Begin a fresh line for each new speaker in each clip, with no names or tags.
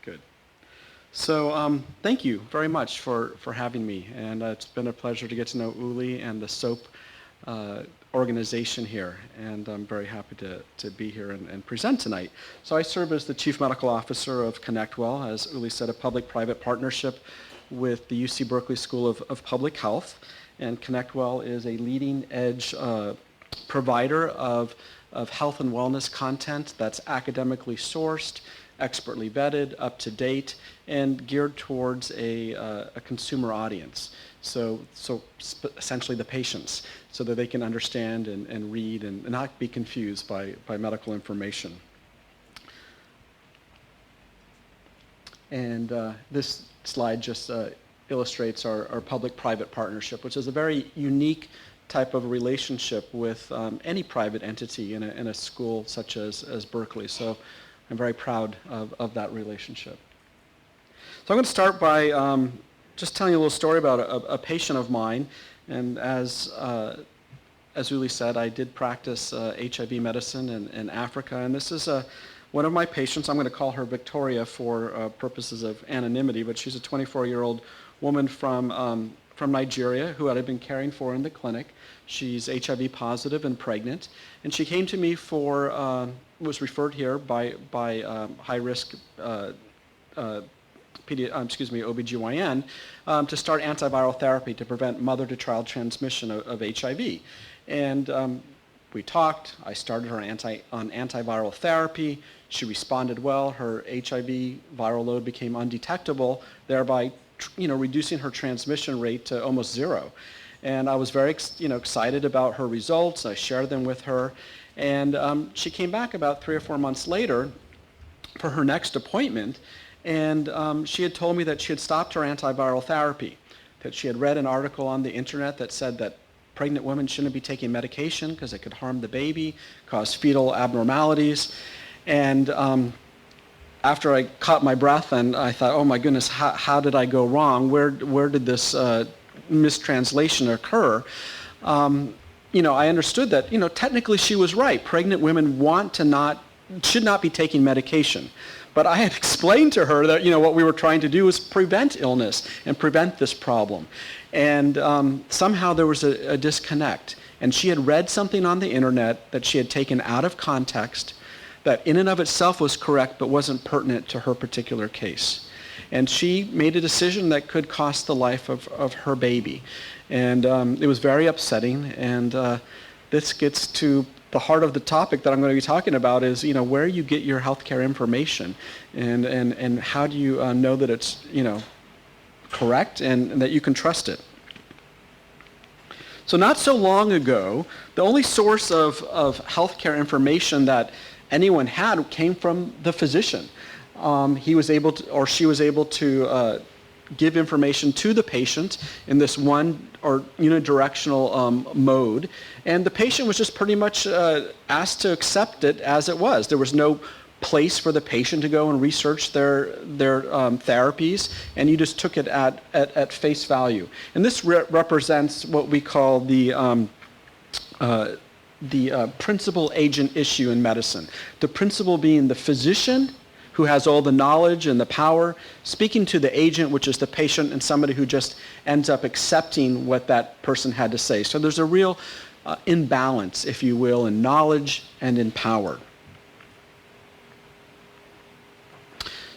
Good. So thank you very much for having me. And it's been a pleasure to get to know Uli and the SOAP organization here. And I'm very happy to be here and present tonight. So I serve as the Chief Medical Officer of ConnectWell, as Uli said, a public-private partnership with the UC Berkeley School of Public Health. And ConnectWell is a leading-edge provider of health and wellness content that's academically sourced, expertly vetted, up to date, and geared towards a consumer audience. So essentially the patients, so that they can understand and read and not be confused by medical information. And this slide just illustrates our public-private partnership, which is a very unique type of relationship with any private entity in a school such as Berkeley. So I'm very proud of that relationship. So I'm going to start by just telling you a little story about a patient of mine. And as Uli said, I did practice HIV medicine in Africa. And this is one of my patients. I'm going to call her Victoria for purposes of anonymity, but she's a 24-year-old woman from Nigeria who I had been caring for in the clinic. She's HIV positive and pregnant. And she came to me was referred here by high-risk OBGYN to start antiviral therapy to prevent mother-to-child transmission of HIV. And we talked. I started her on antiviral therapy. She responded well. Her HIV viral load became undetectable, thereby reducing her transmission rate to almost zero. And I was very excited about her results. I shared them with her. And she came back about 3 or 4 months later for her next appointment. And she had told me that she had stopped her antiviral therapy, that she had read an article on the internet that said that pregnant women shouldn't be taking medication because it could harm the baby, cause fetal abnormalities. And after I caught my breath and I thought, oh my goodness, how did I go wrong? Where did this mistranslation occur? I understood that, technically she was right. Pregnant women should not be taking medication. But I had explained to her that, what we were trying to do was prevent illness and prevent this problem. And somehow there was a disconnect. And she had read something on the internet that she had taken out of context that in and of itself was correct but wasn't pertinent to her particular case. And she made a decision that could cost the life of her baby. And it was very upsetting. And this gets to the heart of the topic that I'm going to be talking about is, where you get your healthcare information and how do you know that it's, correct and that you can trust it. So not so long ago, the only source of healthcare information that anyone had came from the physician. He was able to, or she was able to give information to the patient in this one or unidirectional mode, and the patient was just pretty much asked to accept it as it was. There was no place for the patient to go and research their therapies, and you just took it at face value. And this represents what we call the principal agent issue in medicine. The principal being the physician who has all the knowledge and the power, speaking to the agent, which is the patient, and somebody who just ends up accepting what that person had to say. So there's a real imbalance, if you will, in knowledge and in power.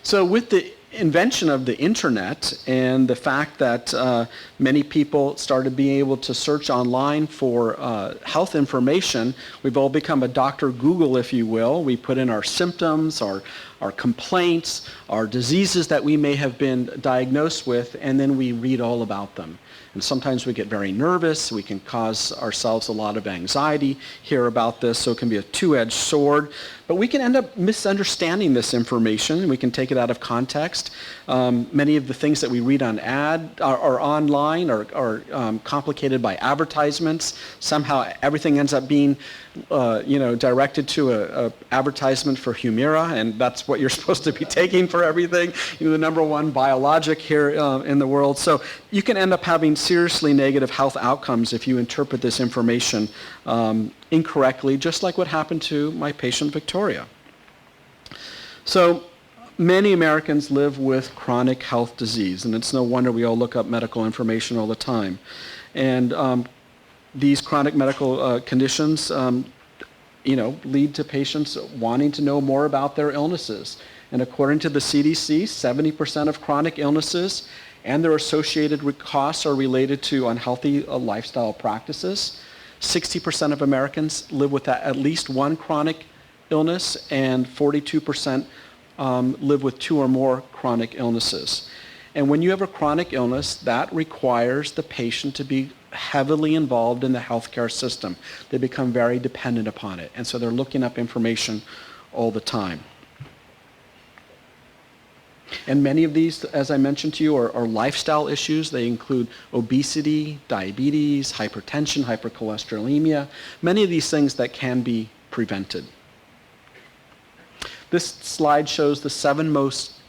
So with the invention of the internet and the fact that many people started being able to search online for health information, we've all become a Dr. Google, if you will. We put in our symptoms, our complaints, our diseases that we may have been diagnosed with, and then we read all about them. And sometimes we get very nervous. We can cause ourselves a lot of anxiety, hear about this, so it can be a two-edged sword. But we can end up misunderstanding this information. We can take it out of context. Many of the things that we read on or online are complicated by advertisements. Somehow everything ends up being directed to a advertisement for Humira, and that's what you're supposed to be taking for everything. The number one biologic here in the world. So you can end up having seriously negative health outcomes if you interpret this information incorrectly, just like what happened to my patient Victoria. So Many Americans live with chronic health disease, and it's no wonder we all look up medical information all the time. And these chronic medical conditions lead to patients wanting to know more about their illnesses. And according to the CDC, 70% of chronic illnesses and their associated costs are related to unhealthy lifestyle practices. 60% of Americans live with at least one chronic illness, and 42% live with two or more chronic illnesses. And when you have a chronic illness, that requires the patient to be heavily involved in the healthcare system. They become very dependent upon it, and so they're looking up information all the time. And many of these, as I mentioned to you, are lifestyle issues. They include obesity, diabetes, hypertension, hypercholesterolemia, many of these things that can be prevented. This slide shows the 7 most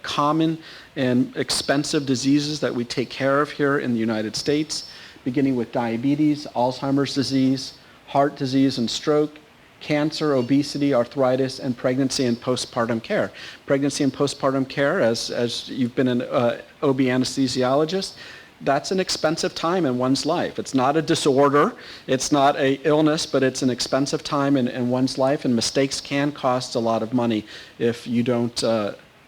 common and expensive diseases that we take care of here in the United States, beginning with diabetes, Alzheimer's disease, heart disease and stroke, cancer, obesity, arthritis, and pregnancy and postpartum care. Pregnancy and postpartum care, as you've been an OB anesthesiologist, that's an expensive time in one's life. It's not a disorder, it's not an illness, but it's an expensive time in one's life, and mistakes can cost a lot of money if you don't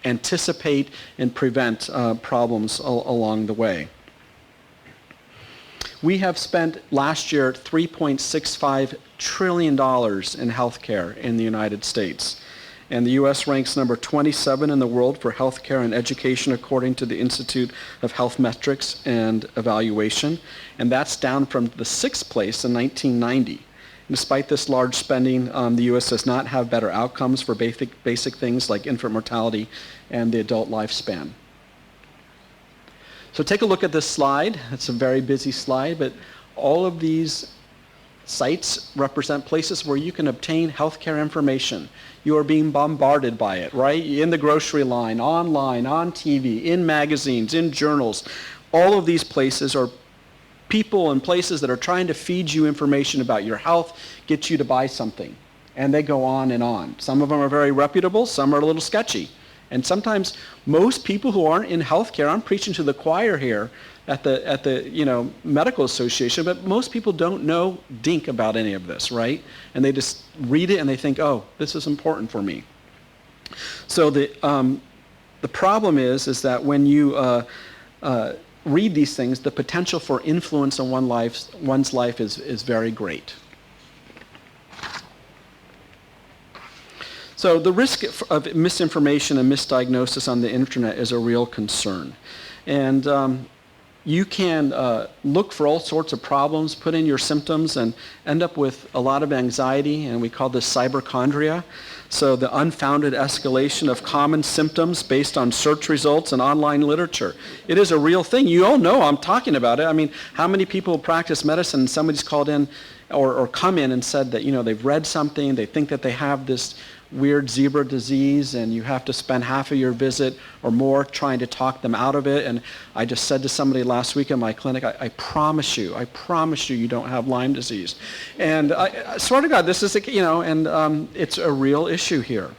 anticipate and prevent problems along the way. We have spent last year $3.65 trillion in healthcare in the United States. And the U.S. ranks number 27 in the world for healthcare and education according to the Institute of Health Metrics and Evaluation. And that's down from the 6th place in 1990. Despite this large spending, the U.S. does not have better outcomes for basic things like infant mortality and the adult lifespan. So take a look at this slide. It's a very busy slide, but all of these sites represent places where you can obtain healthcare information. You are being bombarded by it, right? In the grocery line, online, on TV, in magazines, in journals. All of these places are people and places that are trying to feed you information about your health, get you to buy something. And they go on and on. Some of them are very reputable, some are a little sketchy. And sometimes most people who aren't in healthcare, I'm preaching to the choir here at the medical association, but most people don't know dink about any of this, right? And they just read it and they think, oh, this is important for me. So the problem is that when you read these things, the potential for influence on one's life is very great. So the risk of misinformation and misdiagnosis on the internet is a real concern. And you can look for all sorts of problems, put in your symptoms, and end up with a lot of anxiety, and we call this cyberchondria. So the unfounded escalation of common symptoms based on search results and online literature. It is a real thing. You all know I'm talking about it. I mean, how many people practice medicine and somebody's called in or come in and said that, they've read something, they think that they have this weird zebra disease, and you have to spend half of your visit or more trying to talk them out of it. And I just said to somebody last week in my clinic, I promise you you don't have Lyme disease. And I swear to God, this is, it's a real issue here.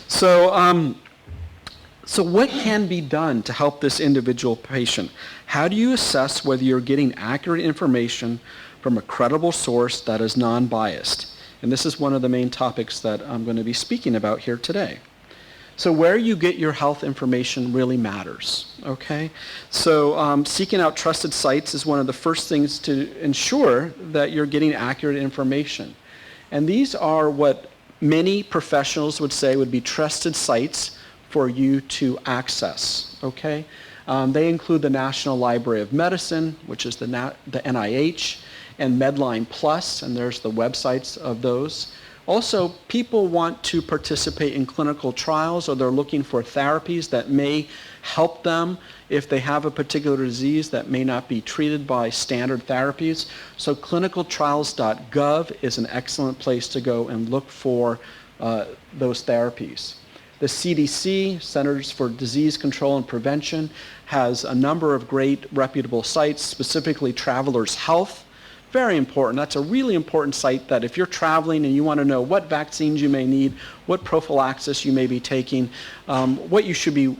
So what can be done to help this individual patient? How do you assess whether you're getting accurate information from a credible source that is non-biased? And this is one of the main topics that I'm going to be speaking about here today. So where you get your health information really matters, okay? So seeking out trusted sites is one of the first things to ensure that you're getting accurate information. And these are what many professionals would say would be trusted sites for you to access, okay? They include the National Library of Medicine, which is the NIH, and Medline Plus, and there's the websites of those. Also, people want to participate in clinical trials, or they're looking for therapies that may help them if they have a particular disease that may not be treated by standard therapies. So clinicaltrials.gov is an excellent place to go and look for those therapies. The CDC, Centers for Disease Control and Prevention, has a number of great reputable sites, specifically Travelers Health, Very important. That's a really important site that if you're traveling and you want to know what vaccines you may need, what prophylaxis you may be taking, what you should be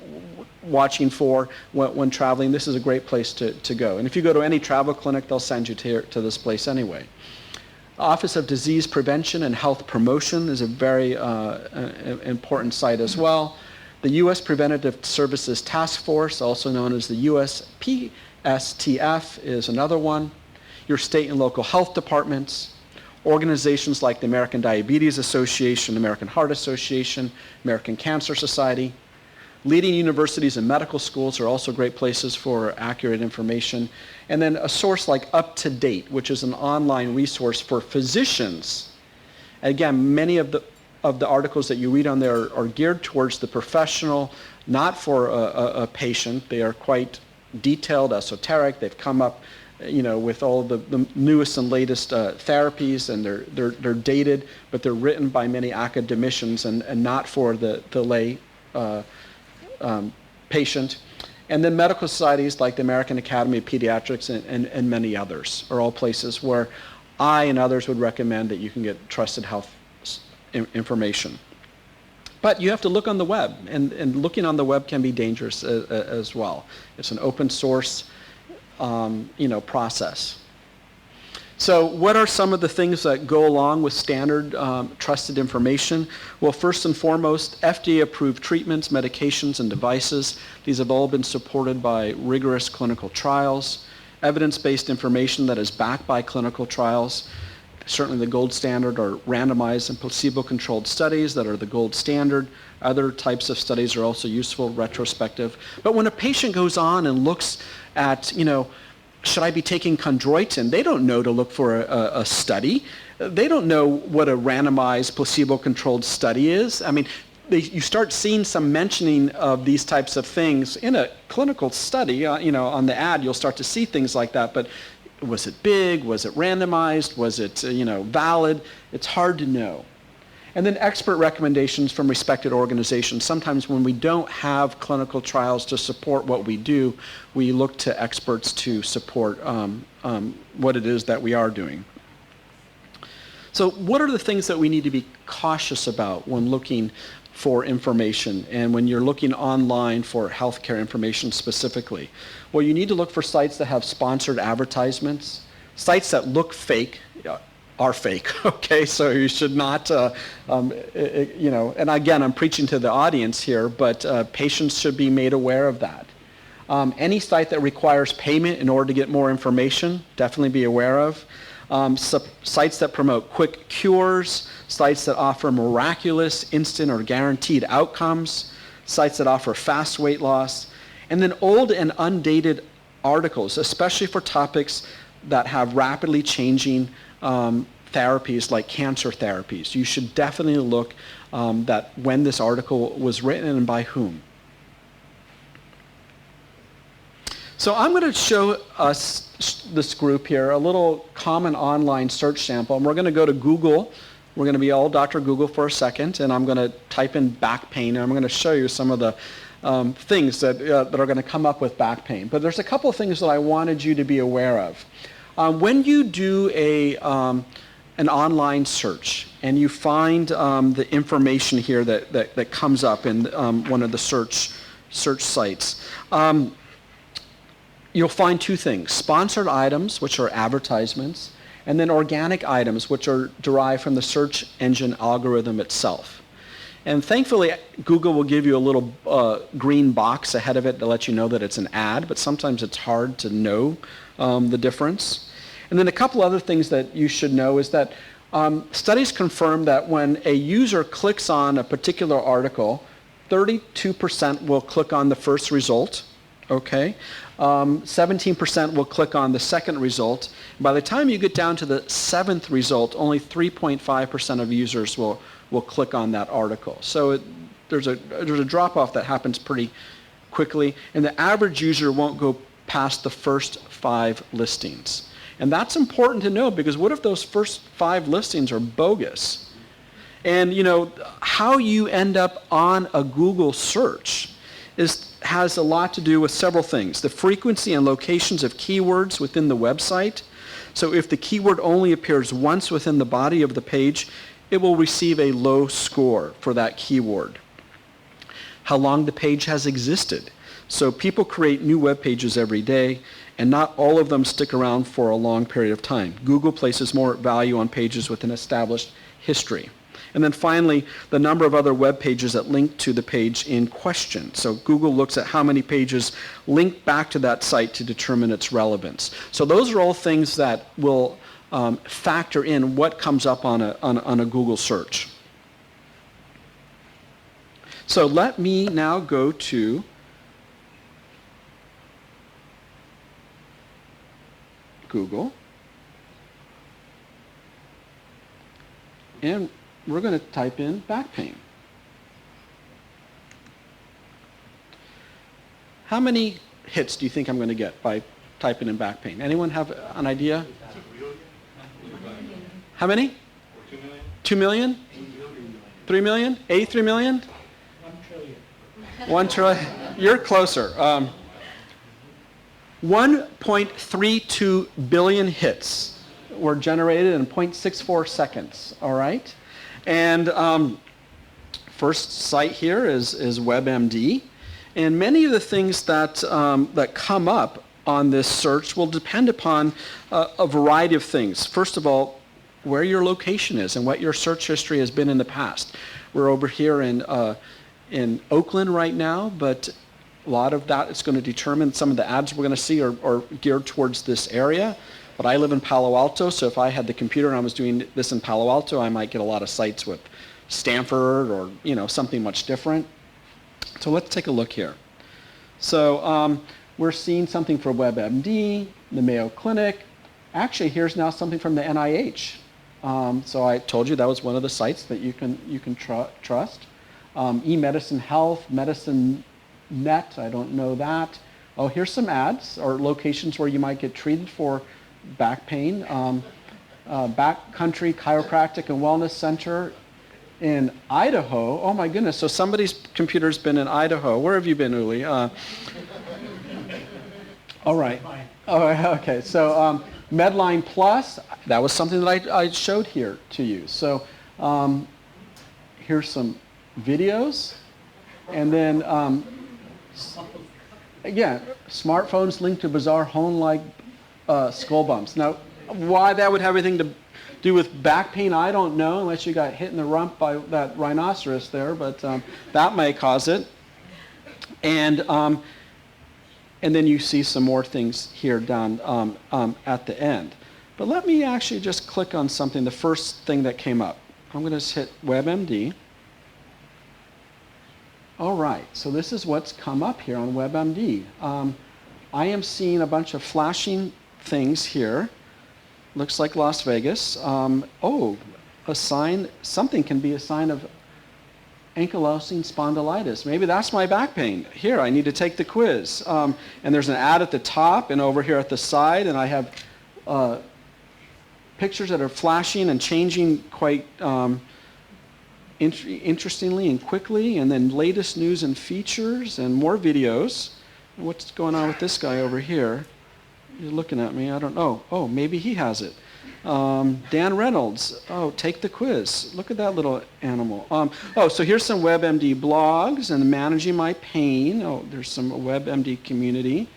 watching for when traveling, this is a great place to go. And if you go to any travel clinic, they'll send you to this place anyway. Office of Disease Prevention and Health Promotion is a very important site as well. The U.S. Preventative Services Task Force, also known as the USPSTF, is another one. Your state and local health departments, organizations like the American Diabetes Association, American Heart Association, American Cancer Society. Leading universities and medical schools are also great places for accurate information. And then a source like UpToDate, which is an online resource for physicians. Again, many of the articles that you read on there are geared towards the professional, not for a patient. They are quite detailed, esoteric. They've come up with all the newest and latest therapies, and they're dated, but they're written by many academicians and not for the lay patient. And then medical societies like the American Academy of Pediatrics and many others are all places where I and others would recommend that you can get trusted health information. But you have to look on the web, and looking on the web can be dangerous as well. It's an open source process. So what are some of the things that go along with standard trusted information? Well, first and foremost, FDA-approved treatments, medications, and devices. These have all been supported by rigorous clinical trials. Evidence-based information that is backed by clinical trials. Certainly the gold standard are randomized and placebo-controlled studies that are the gold standard. Other types of studies are also useful, retrospective. But when a patient goes on and looks at, should I be taking chondroitin? They don't know to look for a study. They don't know what a randomized placebo-controlled study is. I mean, you start seeing some mentioning of these types of things in a clinical study. On the ad, you'll start to see things like that. But was it big? Was it randomized? Was it, valid? It's hard to know. And then expert recommendations from respected organizations. Sometimes when we don't have clinical trials to support what we do, we look to experts to support what it is that we are doing. So what are the things that we need to be cautious about when looking for information and when you're looking online for healthcare information specifically? Well, you need to look for sites that have sponsored advertisements, sites that look fake, are fake, okay? So you should not, and again, I'm preaching to the audience here, but patients should be made aware of that. Any site that requires payment in order to get more information, definitely be aware of. Sites that promote quick cures, sites that offer miraculous, instant, or guaranteed outcomes, sites that offer fast weight loss, and then old and undated articles, especially for topics that have rapidly changing therapies like cancer therapies. You should definitely look that when this article was written and by whom. So I'm going to show us, this group here, a little common online search sample. And we're going to go to Google. We're going to be all Dr. Google for a second, and I'm going to type in back pain, and I'm going to show you some of the things that are going to come up with back pain. But there's a couple of things that I wanted you to be aware of. When you do an online search and you find the information here that comes up in one of the search sites, you'll find two things: sponsored items, which are advertisements, and then organic items, which are derived from the search engine algorithm itself. And thankfully, Google will give you a little green box ahead of it to let you know that it's an ad, but sometimes it's hard to know the difference. And then a couple other things that you should know is that studies confirm that when a user clicks on a particular article, 32% will click on the first result, okay? 17% will click on the second result. By the time you get down to the seventh result, only 3.5% of users will click on that article. So there's a drop-off that happens pretty quickly, and the average user won't go past the first 5 listings. And that's important to know, because what if those first 5 listings are bogus? And how you end up on a Google search has a lot to do with several things: the frequency and locations of keywords within the website, So if the keyword only appears once within the body of the page, it will receive a low score for that keyword. How long the page has existed. So people create new web pages every day, and not all of them stick around for a long period of time. Google places more value on pages with an established history. And then finally, the number of other web pages that link to the page in question. So Google looks at how many pages link back to that site to determine its relevance. So those are all things that will factor in what comes up on a Google search. So let me now go to Google, and we're going to type in back pain. How many hits do you think I'm going to get by typing in back pain? Anyone have an idea? How many? 2 million? 3 million? 83 million?
1 trillion.
1 trillion? You're closer. 1.32 billion hits were generated in 0.64 seconds, all right? And first site here is WebMD. And many of the things that, that come up on this search will depend upon a variety of things. First of all, where your location is and what your search history has been in the past. We're over here in Oakland right now, but a lot of that is going to determine some of the ads we're going to see are geared towards this area. But I live in Palo Alto, so if I had the computer and I was doing this in Palo Alto, I might get a lot of sites with Stanford or something much different. So let's take a look here. So we're seeing something for WebMD, the Mayo Clinic. Actually, here's now something from the NIH. So I told you that was one of the sites that you can trust. eMedicine Health, Medicine Net, I don't know that. Oh, here's some ads or locations where you might get treated for back pain. Backcountry Chiropractic and Wellness Center in Idaho. Oh my goodness, so somebody's computer's been in Idaho. Where have you been, Uli? All right. Oh, okay, so Medline Plus, that was something that I showed here to you. So here's some videos, and then again, smartphones linked to bizarre home-like skull bumps. Now, why that would have anything to do with back pain, I don't know, unless you got hit in the rump by that rhinoceros there, but that may cause it. And then you see some more things here down at the end. But let me actually just click on something, the first thing that came up. I'm going to hit WebMD. All right, so this is what's come up here on WebMD. I am seeing a bunch of flashing things here. Looks like Las Vegas. Oh, a sign, something can be a sign of ankylosing spondylitis. Maybe that's my back pain. Here, I need to take the quiz. And there's an ad at the top and over here at the side, and I have pictures that are flashing and changing quite interestingly and quickly, and then latest news and features and more videos. What's going on with this guy over here? You're looking at me, I don't know. Oh, maybe he has it. Dan Reynolds, oh, take the quiz. Look at that little animal. Oh, so here's some WebMD blogs and managing my pain. Oh, there's some WebMD community.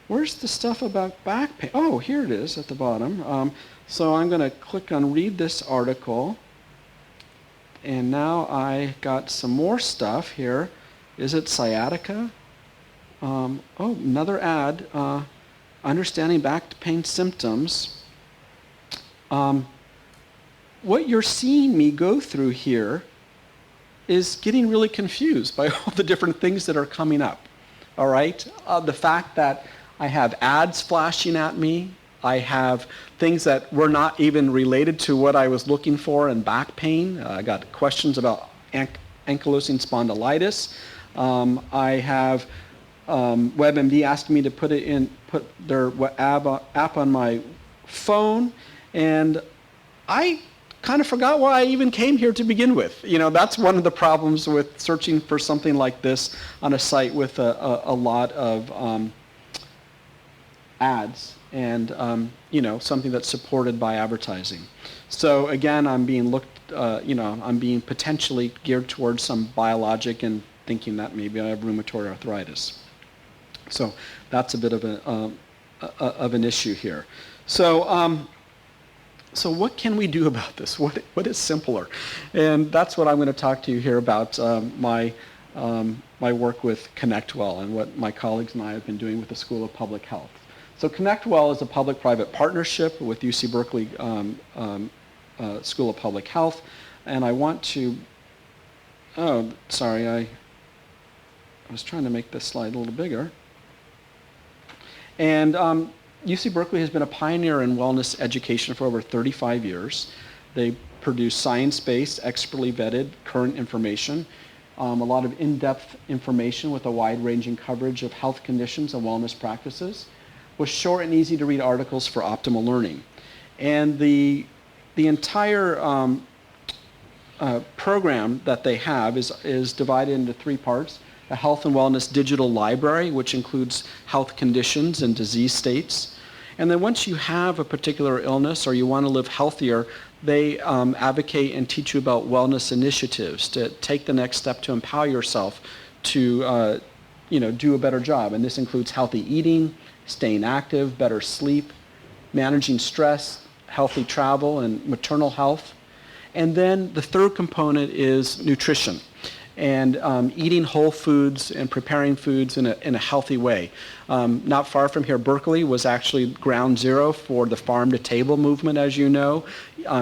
Where's the stuff about back pain? Oh, here it is at the bottom. So I'm going to click on read this article. And now I got some more stuff here. Is it sciatica? Oh, another ad. Understanding back pain symptoms. What you're seeing me go through here is getting really confused by all the different things that are coming up. All right? The fact that I have ads flashing at me. I have things that were not even related to what I was looking for in back pain. I got questions about ankylosing spondylitis. I have WebMD asked me to put their app on my phone, and I kind of forgot why I even came here to begin with. That's one of the problems with searching for something like this on a site with a lot of ads and something that's supported by advertising. So again, I'm being I'm being potentially geared towards some biologic and thinking that maybe I have rheumatoid arthritis. So that's a bit of an issue here. So so what can we do about this? What is simpler? And that's what I'm going to talk to you here about my work with ConnectWell and what my colleagues and I have been doing with the School of Public Health. So ConnectWell is a public-private partnership with UC Berkeley School of Public Health, and I want to, oh, sorry, I was trying to make this slide a little bigger. And UC Berkeley has been a pioneer in wellness education for over 35 years. They produce science-based, expertly vetted, current information, a lot of in-depth information with a wide-ranging coverage of health conditions and wellness practices, with short and easy-to-read articles for optimal learning. And the entire program that they have is divided into 3 parts. A health and wellness digital library, which includes health conditions and disease states. And then once you have a particular illness or you want to live healthier, they advocate and teach you about wellness initiatives to take the next step to empower yourself to do a better job. And this includes healthy eating, staying active, better sleep, managing stress, healthy travel, and maternal health. And then the third component is nutrition and eating whole foods and preparing foods in a healthy way. Not far from here, Berkeley was actually ground zero for the farm-to-table movement, as you know,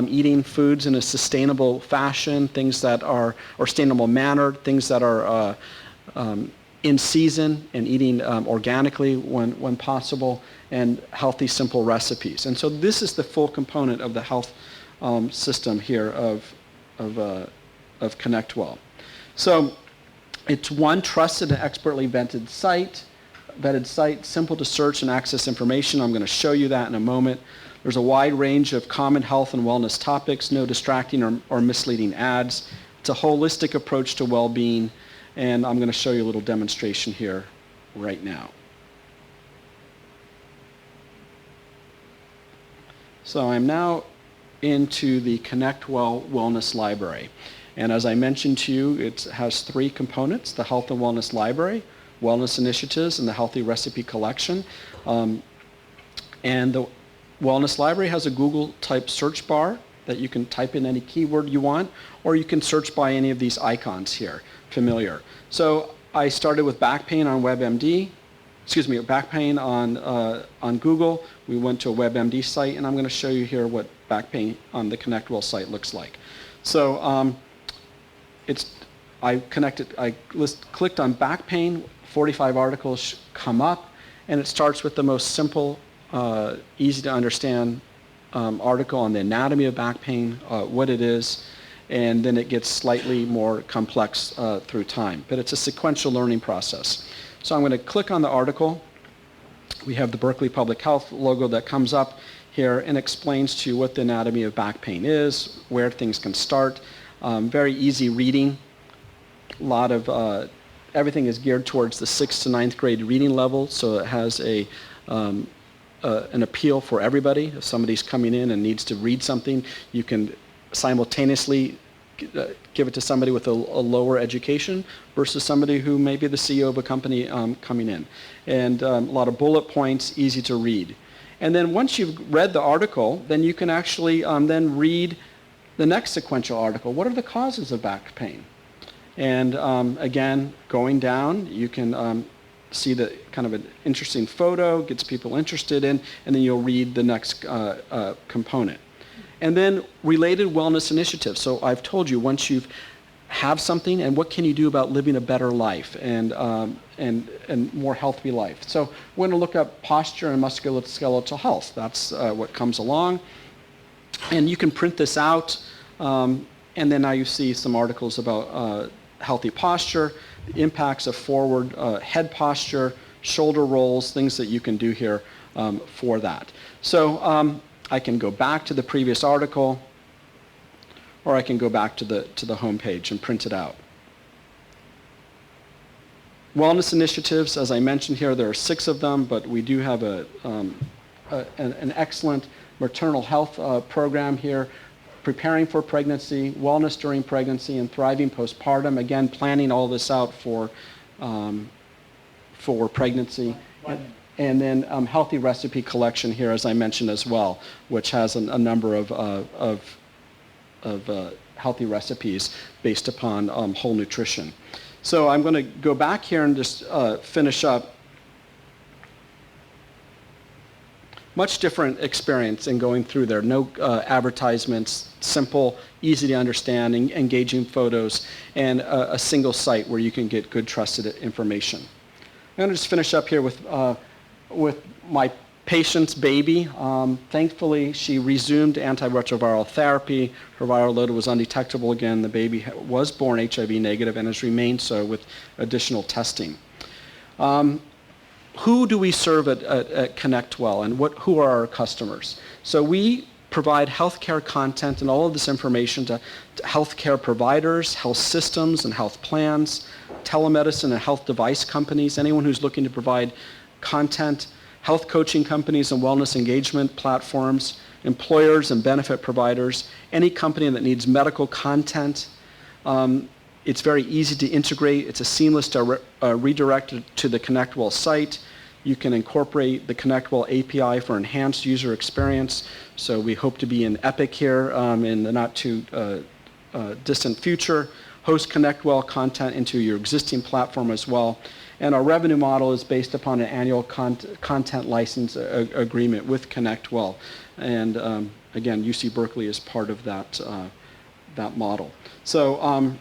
eating foods in a sustainable fashion, things that are, or sustainable manner, things that are in season and eating organically when possible, and healthy, simple recipes. And so this is the full component of the health system here of ConnectWell. So it's one trusted and expertly vetted site, simple to search and access information. I'm going to show you that in a moment. There's a wide range of common health and wellness topics, no distracting or misleading ads. It's a holistic approach to well-being, and I'm going to show you a little demonstration here right now. So I'm now into the ConnectWell Wellness Library. And as I mentioned to you, it has 3 components: the Health and Wellness Library, Wellness Initiatives, and the Healthy Recipe Collection. And the Wellness Library has a Google-type search bar that you can type in any keyword you want, or you can search by any of these icons here, familiar. So I started with back pain on back pain on Google. We went to a WebMD site, and I'm going to show you here what back pain on the ConnectWell site looks like. So I clicked on back pain, 45 articles come up, and it starts with the most simple, easy to understand article on the anatomy of back pain, what it is, and then it gets slightly more complex through time. But it's a sequential learning process. So I'm going to click on the article. We have the Berkeley Public Health logo that comes up here and explains to you what the anatomy of back pain is, where things can start. Very easy reading. A lot of everything is geared towards the 6th to 9th grade reading level, so it has an appeal for everybody. If somebody's coming in and needs to read something, you can simultaneously give it to somebody with a lower education versus somebody who may be the CEO of a company coming in. And a lot of bullet points, easy to read. And then once you've read the article, then you can actually then read the next sequential article. What are the causes of back pain? And again, going down, you can see the kind of an interesting photo, gets people interested in, and then you'll read the next component. And then related wellness initiatives. So I've told you, once you have something, and what can you do about living a better life and more healthy life. So we're going to look up posture and musculoskeletal health. That's what comes along. And you can print this out, and then now you see some articles about healthy posture, the impacts of forward head posture, shoulder rolls, things that you can do here for that. So I can go back to the previous article, or I can go back to the home page and print it out. Wellness initiatives, as I mentioned here, there are 6 of them, but we do have a an excellent maternal health program here, preparing for pregnancy, wellness during pregnancy, and thriving postpartum. Again, planning all this out for pregnancy. And then healthy recipe collection here, as I mentioned as well, which has a number of healthy recipes based upon whole nutrition. So I'm going to go back here and just finish up. Much different experience in going through there. No advertisements, simple, easy to understand, engaging photos, and a single site where you can get good, trusted information. I'm going to just finish up here with my patient's baby. Thankfully, she resumed antiretroviral therapy. Her viral load was undetectable again. The baby was born HIV negative and has remained so with additional testing. Who do we serve at ConnectWell, and who are our customers? So we provide healthcare content and all of this information to healthcare providers, health systems and health plans, telemedicine and health device companies, anyone who's looking to provide content, health coaching companies and wellness engagement platforms, employers and benefit providers, any company that needs medical content. It's very easy to integrate. It's a seamless redirect to the ConnectWell site. You can incorporate the ConnectWell API for enhanced user experience. So we hope to be in Epic here in the not too distant future. Host ConnectWell content into your existing platform as well. And our revenue model is based upon an annual content license agreement with ConnectWell. And again, UC Berkeley is part of that model. So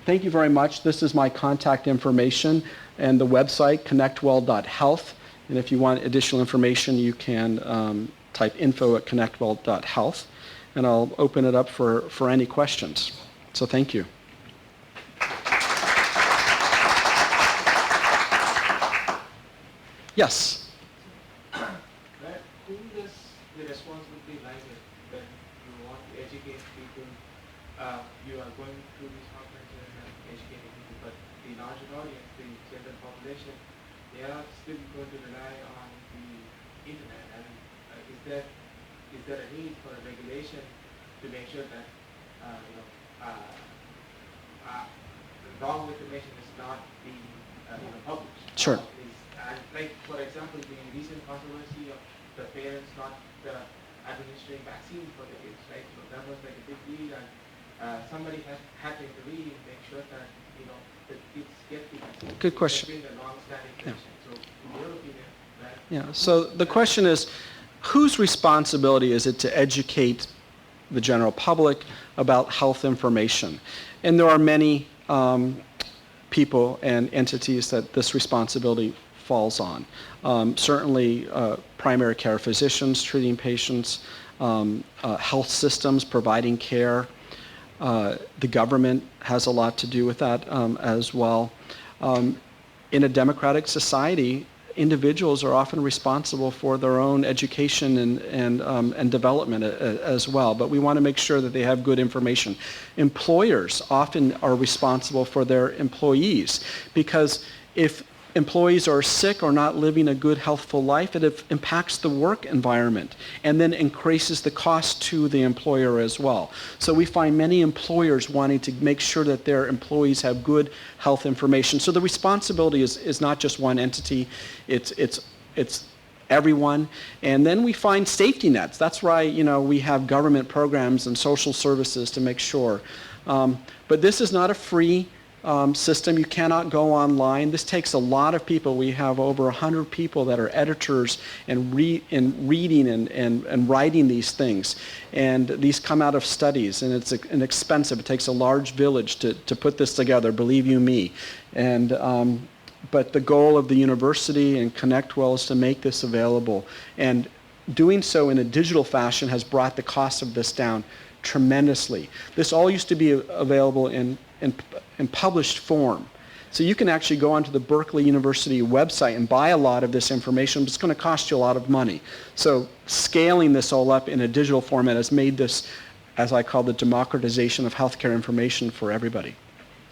thank you very much. This is my contact information and the website, connectwell.health. And if you want additional information, you can type info@connectwell.health. And I'll open it up for any questions. So thank you. Yes?
Who does the responsibility lie with when you want to educate people? You are going through these conferences and educating people, but the larger audience, the general population, they are still going to rely on the internet. And is there a need for a regulation to make sure that wrong information is not being published?
Sure.
And like, for example, the recent controversy of the parents not administering vaccine for the kids, right? So that was like a big deal, and somebody had to intervene and make sure that the kids get the vaccine.
Good question.
It's been a long-standing tradition. So, in your opinion, right?
Yeah. So the question is, whose responsibility is it to educate the general public about health information? And there are many people and entities that this responsibility falls on. Certainly primary care physicians treating patients, health systems providing care. The government has a lot to do with that as well. In a democratic society, individuals are often responsible for their own education and development as well, but we want to make sure that they have good information. Employers often are responsible for their employees, because if employees are sick or not living a good, healthful life, it impacts the work environment and then increases the cost to the employer as well. So we find many employers wanting to make sure that their employees have good health information. So the responsibility is not just one entity, it's everyone. And then we find safety nets. That's why we have government programs and social services to make sure. But this is not a free system. You cannot go online. This takes a lot of people. We have over 100 people that are editors and reading and writing these things. And these come out of studies, and it's inexpensive. It takes a large village to put this together, believe you me. And but the goal of the university and ConnectWell is to make this available. And doing so in a digital fashion has brought the cost of this down tremendously. This all used to be available in published form. So you can actually go onto the Berkeley University website and buy a lot of this information, but it's going to cost you a lot of money. So scaling this all up in a digital format has made this, as I call, the democratization of healthcare information for everybody.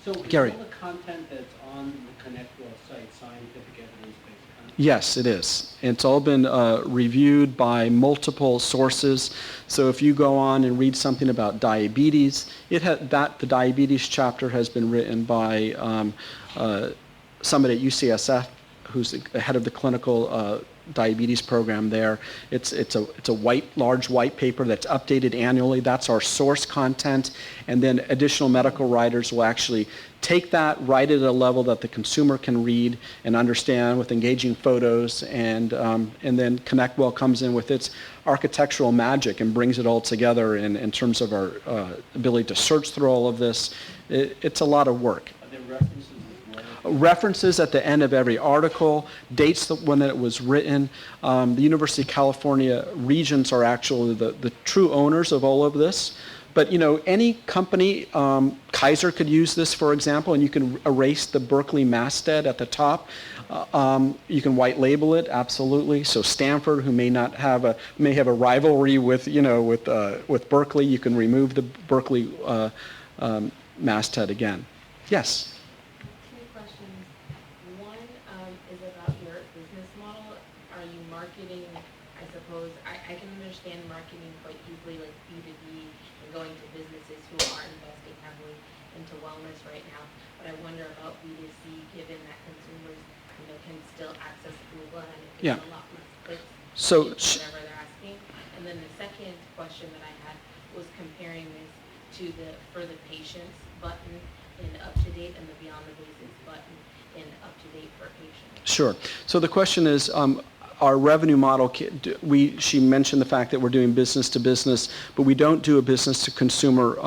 So is
Gary.
all the content that's on the ConnectWell site scientific evidence-based content?
Yes, it is. It's all been reviewed by multiple sources. So if you go on and read something about diabetes, the diabetes chapter has been written by somebody at UCSF who's the head of the clinical diabetes program there. It's a large white paper that's updated annually. That's our source content, and then additional medical writers will actually take that, write it at a level that the consumer can read and understand with engaging photos, and then ConnectWell comes in with its architectural magic and brings it all together in terms of our ability to search through all of this. It's a lot of work.
Are there references as well?
References at the end of every article, dates when it was written. The University of California Regents are actually the true owners of all of this. But any company, Kaiser could use this, for example, and you can erase the Berkeley masthead at the top. You can white label it, absolutely. So Stanford, who may have a rivalry with Berkeley, you can remove the Berkeley masthead again. Yes.
Two questions. One is about your business model. Are you marketing, I suppose, I can understand marketing quite easily, like B2B, and going to businesses who are investing heavily into wellness right now. But I wonder about B2C, given that consumers, can still access Google and it's
Yeah.
a lot less clicks
So
to whatever they're asking. And then the second question that I had was comparing this to the for the patients button in UpToDate and the Beyond the Basics button in UpToDate for patients.
Sure. So the question is, our revenue model, she mentioned the fact that we're doing business to business, but we don't do a business to consumer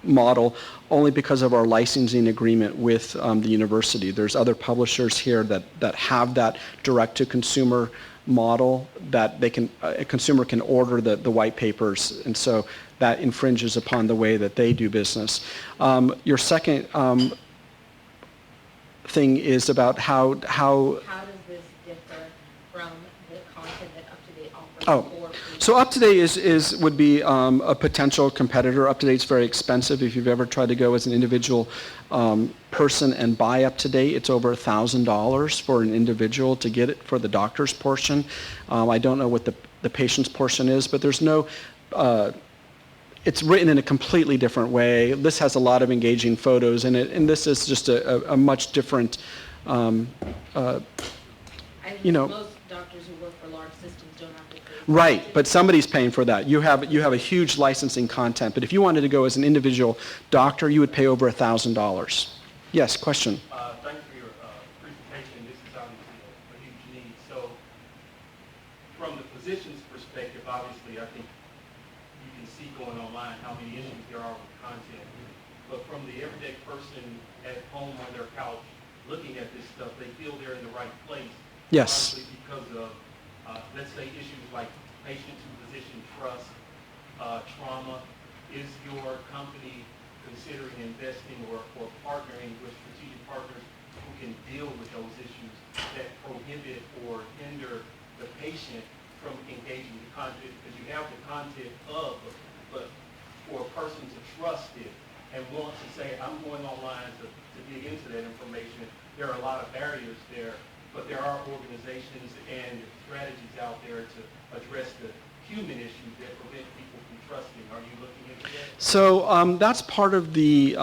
model only because of our licensing agreement with the university. There's other publishers here that have that direct to consumer model that a consumer can order the white papers, and so that infringes upon the way that they do business. Your second thing is about how
How does this differ from the content that UpToDate offers for patients?
So UpToDate would be a potential competitor. UpToDate's very expensive. If you've ever tried to go as an individual person and buy UpToDate, it's over $1,000 for an individual to get it for the doctor's portion. I don't know what the patient's portion is, but there's no it's written in a completely different way. This has a lot of engaging photos in it, and this is just a much different,
Most doctors who work for large systems don't have to pay.
Right, but somebody's paying for that. You have a huge licensing content, but if you wanted to go as an individual doctor, you would pay over $1,000. Yes, question.
Thank you for your presentation. This is obviously a huge need. So from the physician's perspective, obviously, I think you can see going online how many issues there are with content. But from the everyday person at home on their couch looking at this stuff, they feel they're in the right place.
Yes.
Obviously because of, let's say, issues like patient to physician trust, trauma. Is your company considering investing or partnering with strategic partners who can deal with those issues that prohibit or hinder the patient from engaging the content? Because you have the content but for a person to trust it and want to say, I'm going online to dig into that information, there are a lot of barriers there, but there are organizations and strategies out there to address the human issues that prevent people from trusting. Are you looking into that?
So that's part of the,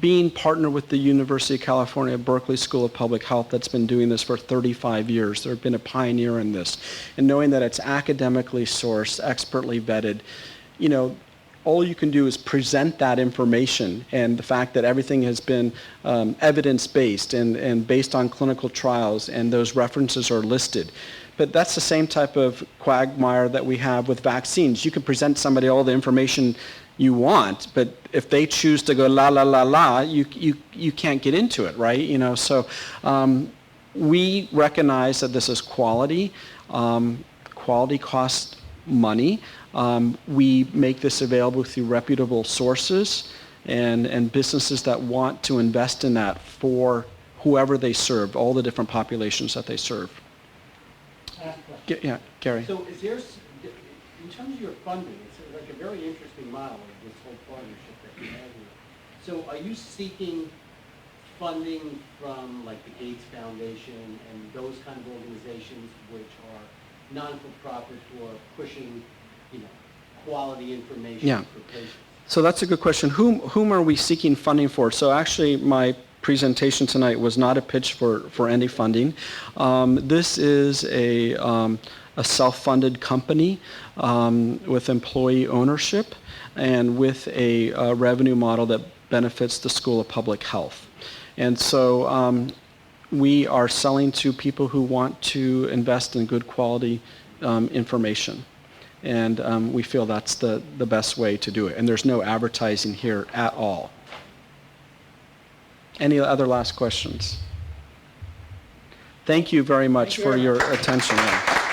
being partnered with the University of California Berkeley School of Public Health that's been doing this for 35 years. They've been a pioneer in this. And knowing that it's academically sourced, expertly vetted, all you can do is present that information, and the fact that everything has been evidence-based and based on clinical trials, and those references are listed. But that's the same type of quagmire that we have with vaccines. You can present somebody all the information you want, but if they choose to go la la la la, you can't get into it, right? So we recognize that this is quality. Quality costs money. We make this available through reputable sources and businesses that want to invest in that for whoever they serve, all the different populations that they serve. Yeah, Gary.
So is there, in terms of your funding, it's like a very interesting model of this whole partnership that you have here. So are you seeking funding from like the Gates Foundation and those kind of organizations which are non-for-profit who are pushing, quality information
Yeah.
for patients?
So that's a good question. Whom are we seeking funding for? So actually, my presentation tonight was not a pitch for any funding. This is a self-funded company with employee ownership and with a revenue model that benefits the School of Public Health. And so we are selling to people who want to invest in good quality information. And we feel that's the best way to do it. And there's no advertising here at all. Any other last questions? Thank you very much for your attention. Yeah.